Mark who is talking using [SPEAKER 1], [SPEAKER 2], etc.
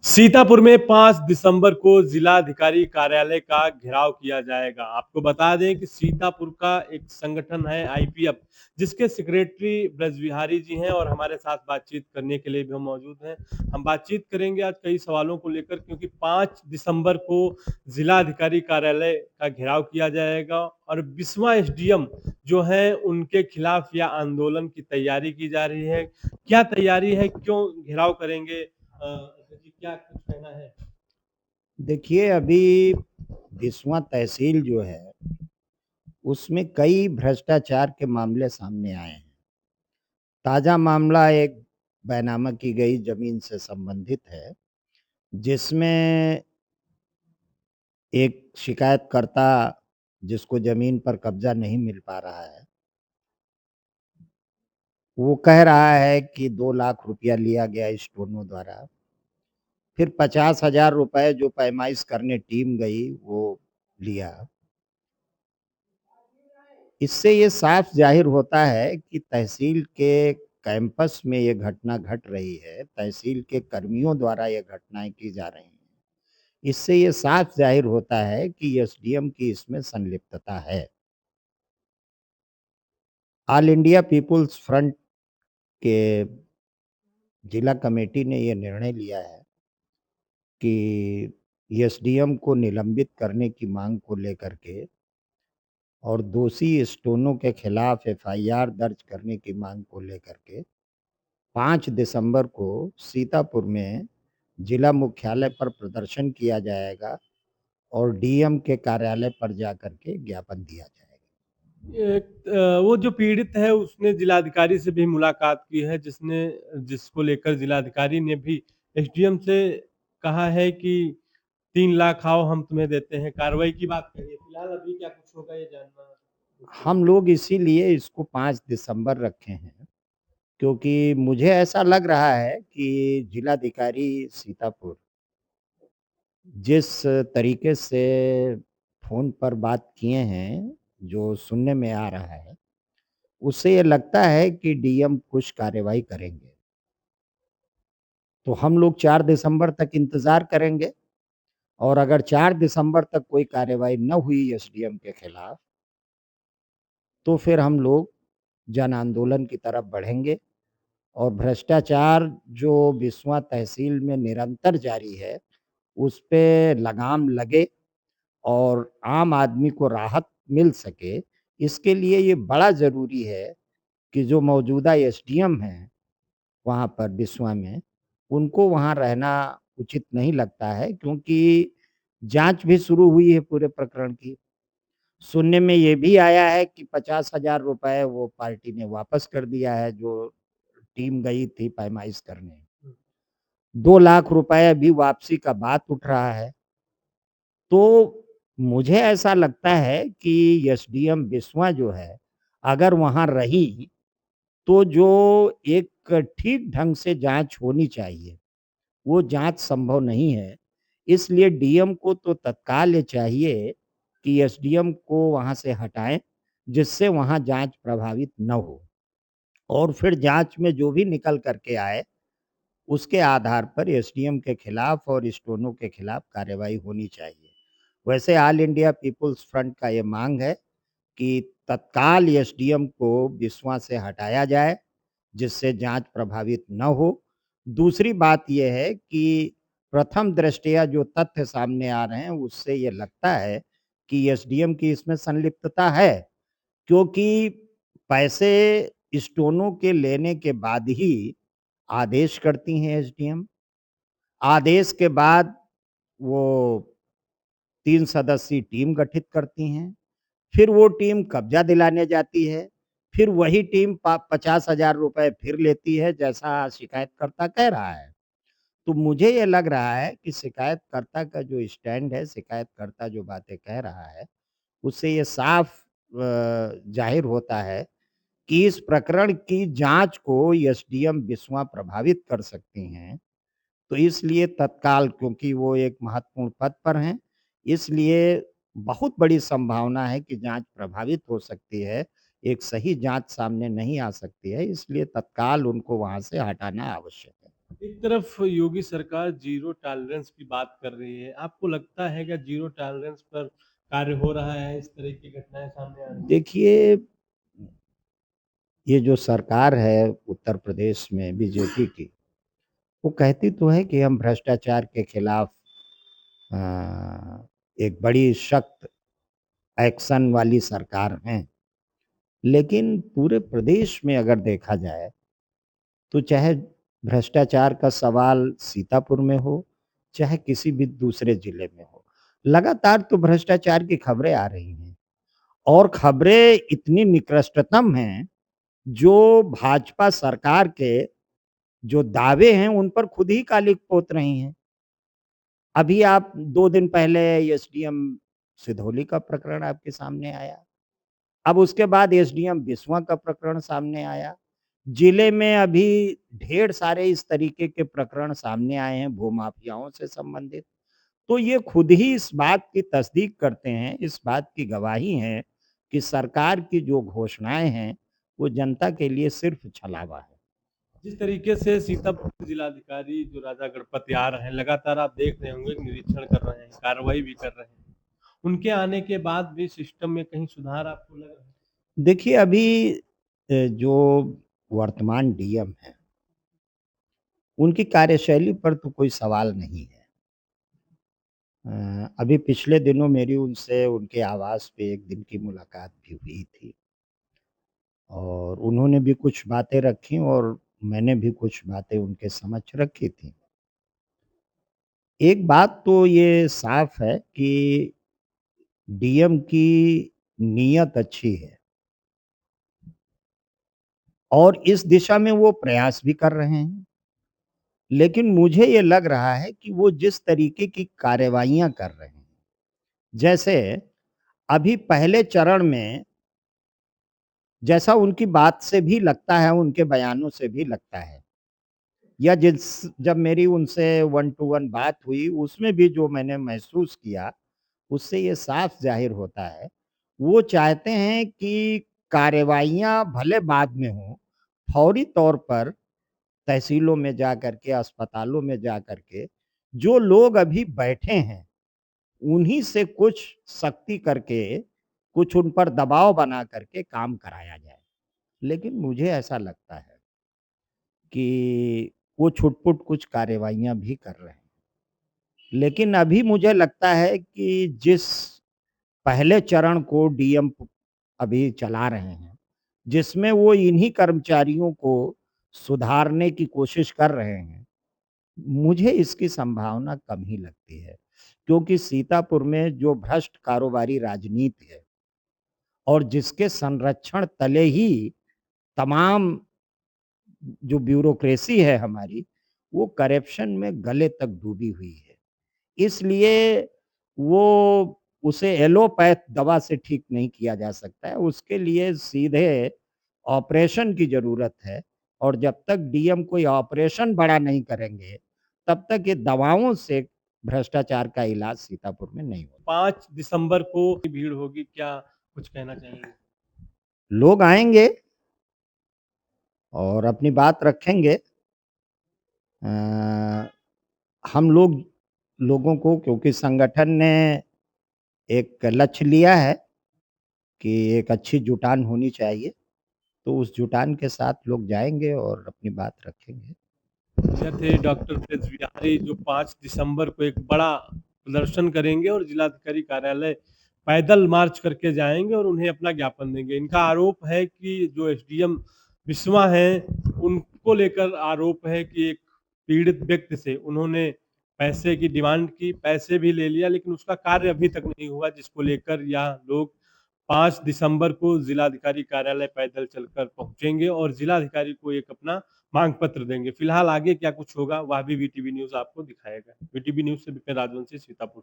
[SPEAKER 1] सीतापुर में 5 दिसंबर को जिलाधिकारी कार्यालय का घेराव किया जाएगा। आपको बता दें कि सीतापुर का एक संगठन है आईपीएफ, जिसके सेक्रेटरी ब्रजबिहारी जी हैं और हमारे साथ बातचीत करने के लिए भी हम मौजूद हैं। हम बातचीत करेंगे आज कई सवालों को लेकर, क्योंकि 5 दिसंबर को जिलाधिकारी कार्यालय का घेराव किया जाएगा और 20वां एसडीएम जो हैं उनके खिलाफ यह आंदोलन की तैयारी की जा रही है। क्या तैयारी है? क्यों घेराव करेंगे? जी, क्या कुछ कहना है?
[SPEAKER 2] देखिए, अभी 20वां तहसील जो है, उसमें कई भ्रष्टाचार के मामले सामने आए हैं। ताज़ा मामला एक बैनामा की गई ज़मीन से संबंधित है, जिसमें एक शिकायतकर्ता जिसको ज़मीन पर कब्ज़ा नहीं मिल पा रहा है, वो कह रहा है कि 2 लाख रुपया लिया गया स्टोनों द्वारा। फिर 50,000 रुपए जो पैमाइश करने टीम गई, वो लिया। इससे ये साफ ज़ाहिर होता है कि तहसील के कैंपस में ये घटना घट रही है, तहसील के कर्मियों द्वारा ये घटनाएँ की जा रही हैं। इससे ये साफ ज़ाहिर होता है कि एसडीएम की इसमें संलिप्तता है। ऑल इंडिया पीपुल्स फ्रंट के जिला कमेटी ने ये निर्णय लिया है कि एसडीएम को निलंबित करने की मांग को लेकर के और दोषी स्टोनों के खिलाफ एफआईआर दर्ज करने की मांग को लेकर के 5 दिसंबर को सीतापुर में जिला मुख्यालय पर प्रदर्शन किया जाएगा और डीएम के कार्यालय पर जाकर के ज्ञापन दिया जाएगा।
[SPEAKER 1] वो जो पीड़ित है उसने जिलाधिकारी से भी मुलाकात की है, जिसको लेकर जिलाधिकारी ने भी एसडीएम से कहा है कि 3 लाख आओ हम तुम्हें देते हैं, कार्रवाई की बात कही है। फिलहाल अभी क्या कुछ होगा ये जानना मुश्किल है।
[SPEAKER 2] हम लोग इसीलिए इसको 5 दिसंबर रखे हैं, क्योंकि मुझे ऐसा लग रहा है कि जिलाधिकारी सीतापुर जिस तरीके से फ़ोन पर बात किए हैं, जो सुनने में आ रहा है, उससे ये लगता है कि डीएम कुछ कार्रवाई करेंगे। तो हम लोग 4 दिसंबर तक इंतज़ार करेंगे और अगर 4 दिसंबर तक कोई कार्रवाई न हुई एसडीएम के खिलाफ, तो फिर हम लोग जन आंदोलन की तरफ बढ़ेंगे और भ्रष्टाचार जो 20वां तहसील में निरंतर जारी है, उस पे लगाम लगे और आम आदमी को राहत मिल सके, इसके लिए ये बड़ा ज़रूरी है कि जो मौजूदा एसडीएम हैं, वहाँ पर बिस्वा में, उनको वहाँ रहना उचित नहीं लगता है, क्योंकि जाँच भी शुरू हुई है पूरे प्रकरण की। सुनने में ये भी आया है कि 50,000 रुपए वो पार्टी ने वापस कर दिया है, जो टीम गई थी पैमाइश करने। 2 लाख रुपए अभी वापसी का बात उठ रहा है। तो मुझे ऐसा लगता है कि एसडीएम बिस्वा जो है, अगर वहाँ रही, तो जो एक ठीक ढंग से जाँच होनी चाहिए, वो जाँच संभव नहीं है। इसलिए डीएम को तो तत्काल ये चाहिए कि एसडीएम को वहाँ से हटाएँ, जिससे वहाँ जाँच प्रभावित न हो और फिर जाँच में जो भी निकल कर के आए, उसके आधार पर एसडीएम के खिलाफ और स्टोनों के खिलाफ कार्रवाई होनी चाहिए। वैसे ऑल इंडिया पीपुल्स फ्रंट का ये मांग है कि तत्काल एसडीएम को बिस्वा से हटाया जाए, जिससे जाँच प्रभावित न हो। दूसरी बात ये है कि प्रथम दृष्टया जो तथ्य सामने आ रहे हैं, उससे ये लगता है कि एसडीएम की इसमें संलिप्तता है, क्योंकि पैसे स्टोनों के लेने के बाद ही आदेश करती हैं एसडीएम। आदेश के बाद वो 3 सदस्यीय टीम गठित करती हैं। फिर वो टीम कब्ज़ा दिलाने जाती है, फिर वही टीम पा 50,000 रुपए फिर लेती है, जैसा शिकायतकर्ता कह रहा है। तो मुझे ये लग रहा है कि शिकायतकर्ता का जो स्टैंड है, शिकायतकर्ता जो बातें कह रहा है, उससे ये साफ ज़ाहिर होता है कि इस प्रकरण की जाँच को एसडीएम बिस्वा प्रभावित कर सकती हैं। तो इसलिए तत्काल, क्योंकि वो एक महत्वपूर्ण पद पर हैं, इसलिए बहुत बड़ी संभावना है कि जाँच प्रभावित हो सकती है, एक सही जाँच सामने नहीं आ सकती है, इसलिए तत्काल उनको वहाँ से हटाना आवश्यक है।
[SPEAKER 1] एक तरफ योगी सरकार ज़ीरो टॉलरेंस की बात कर रही है। आपको लगता है क्या ज़ीरो टॉलरेंस पर कार्य हो रहा है, इस तरह की घटनाएँ सामने आ रही हैं?
[SPEAKER 2] देखिए, ये जो सरकार है उत्तर प्रदेश में बीजेपी की, वो कहती तो है कि हम भ्रष्टाचार के खिलाफ एक बड़ी सख्त एक्शन वाली सरकार हैं। लेकिन पूरे प्रदेश में अगर देखा जाए, तो चाहे भ्रष्टाचार का सवाल सीतापुर में हो, चाहे किसी भी दूसरे जिले में हो, लगातार तो भ्रष्टाचार की खबरें आ रही हैं और खबरें इतनी निकृष्टतम हैं, जो भाजपा सरकार के जो दावे हैं, उन पर खुद ही कालिक पोत रही हैं। अभी आप 2 दिन पहले एसडीएम सिधौली का प्रकरण आपके सामने आया। अब उसके बाद एसडीएम बिस्वा का प्रकरण सामने आया। जिले में अभी ढेर सारे इस तरीके के प्रकरण सामने आए हैं भूमाफियाओं से संबंधित। तो ये खुद ही इस बात की तस्दीक करते हैं, इस बात की गवाही है कि सरकार की जो घोषणाएँ हैं, वो जनता के लिए सिर्फ़ छलावा है।
[SPEAKER 1] जिस तरीके से सीतापुर के जिलाधिकारी जो राजा गणपत आ रहे हैं, लगातार आप देख रहे होंगे निरीक्षण कर रहे हैं, कार्रवाई भी कर रहे हैं। उनके आने के बाद भी सिस्टम में कहीं सुधार आपको लग रहा है?
[SPEAKER 2] देखिए अभी जो वर्तमान डीएम हैं, उनकी कार्यशैली पर तो कोई सवाल नहीं है। अभी पिछले दिनों मेरी उनसे उनके आवास पे 1 दिन की मुलाकात भी हुई थी और उन्होंने भी कुछ बातें रखी और मैंने भी कुछ बातें उनके समक्ष रखी थी। एक बात तो ये साफ है कि डीएम की नीयत अच्छी है और इस दिशा में वो प्रयास भी कर रहे हैं। लेकिन मुझे ये लग रहा है कि वो जिस तरीके की कार्रवाइयाँ कर रहे हैं, जैसे अभी पहले चरण में जैसा उनकी बात से भी लगता है, उनके बयानों से भी लगता है या जब मेरी उनसे वन टू वन बात हुई, उसमें भी जो मैंने महसूस किया, उससे ये साफ ज़ाहिर होता है, वो चाहते हैं कि कार्रवाइयाँ भले बाद में हों, फौरी तौर पर तहसीलों में जा कर के, अस्पतालों में जा कर के, जो लोग अभी बैठे हैं, उन्हीं से कुछ सख्ती करके, कुछ उन पर दबाव बना करके काम कराया जाए। लेकिन मुझे ऐसा लगता है कि वो छुट-पुट कुछ कार्रवाइयाँ भी कर रहे हैं। लेकिन अभी मुझे लगता है कि जिस पहले चरण को डीएम अभी चला रहे हैं, जिसमें वो इन्हीं कर्मचारियों को सुधारने की कोशिश कर रहे हैं, मुझे इसकी संभावना कम ही लगती है। क्योंकि सीतापुर में जो भ्रष्ट कारोबारी राजनीति है और जिसके संरक्षण तले ही तमाम जो ब्यूरोक्रेसी है हमारी, वो करप्शन में गले तक डूबी हुई है। इसलिए वो उसे एलोपैथ दवा से ठीक नहीं किया जा सकता है, उसके लिए सीधे ऑपरेशन की ज़रूरत है और जब तक डीएम कोई ऑपरेशन बड़ा नहीं करेंगे, तब तक ये दवाओं से भ्रष्टाचार का इलाज सीतापुर में नहीं होगा।
[SPEAKER 1] 5 दिसंबर को भीड़ होगी, क्या कुछ कहना चाहेंगे?
[SPEAKER 2] लोग आएँगे और अपनी बात रखेंगे। अ, हम लोगों को क्योंकि संगठन ने एक लक्ष्य लिया है कि एक अच्छी जुटान होनी चाहिए, तो उस जुटान के साथ लोग जाएँगे और अपनी बात रखेंगे।
[SPEAKER 1] यह थे डॉक्टर ब्रज बिहारी जो 5 दिसंबर को एक बड़ा प्रदर्शन करेंगे और जिलाधिकारी कार्यालय पैदल मार्च करके जाएँगे और उन्हें अपना ज्ञापन देंगे। इनका आरोप है कि जो एसडीएम बिस्वा हैं, उनको लेकर आरोप है कि एक पीड़ित व्यक्ति से उन्होंने पैसे की डिमांड की, पैसे भी ले लिया लेकिन उसका कार्य अभी तक नहीं हुआ, जिसको लेकर यह लोग 5 दिसंबर को जिलाधिकारी कार्यालय पैदल चलकर पहुँचेंगे और जिलाधिकारी को एक अपना मांग पत्र देंगे। फिलहाल आगे क्या कुछ होगा वह भी वीटीवी न्यूज़ आपको दिखाएगा। वीटीवी न्यूज़ से विपिन राजवंशी, सीतापुर।